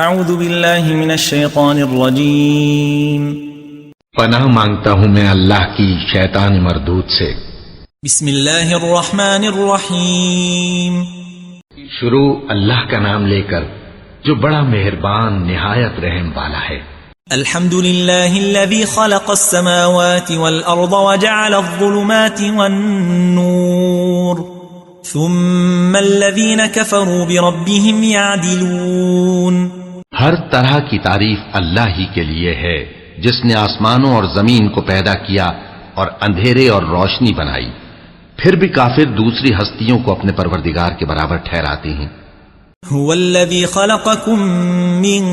اعوذ باللہ من الشیطان الرجیم پناہ مانگتا ہوں میں اللہ کی شیطان مردود سے۔ بسم اللہ الرحمن الرحیم شروع اللہ کا نام لے کر جو بڑا مہربان نہایت رحم والا ہے۔ الحمد للہ الذی خلق السماوات والارض وجعل الظلمات والنور ثم الذین کفروا بربهم يعدلون۔ ہر طرح کی تعریف اللہ ہی کے لیے ہے جس نے آسمانوں اور زمین کو پیدا کیا اور اندھیرے اور روشنی بنائی، پھر بھی کافر دوسری ہستیوں کو اپنے پروردگار کے برابر ٹھہراتے ہیں۔ هو الذي خلقكم من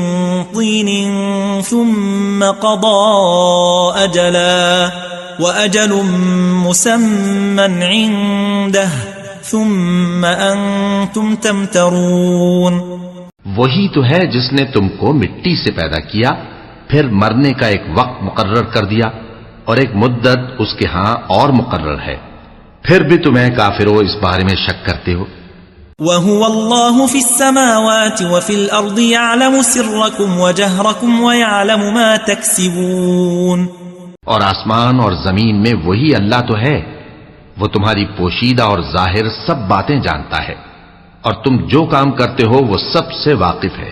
طين ثم قضى أجلا وأجل مسمى عنده ثم أنتم تمترون۔ وہی تو ہے جس نے تم کو مٹی سے پیدا کیا، پھر مرنے کا ایک وقت مقرر کر دیا اور ایک مدت اس کے ہاں اور مقرر ہے، پھر بھی تمہیں کافروں اس بارے میں شک کرتے ہو۔ وَهُوَ اللَّهُ فِي السَّمَاوَاتِ وَفِي الْأَرْضِ يَعْلَمُ سِرَّكُمْ وَجَهْرَكُمْ وَيَعْلَمُ مَا تَكْسِبُونَ۔ اور آسمان اور زمین میں وہی اللہ تو ہے، وہ تمہاری پوشیدہ اور ظاہر سب باتیں جانتا ہے، اور تم جو کام کرتے ہو وہ سب سے واقف ہے۔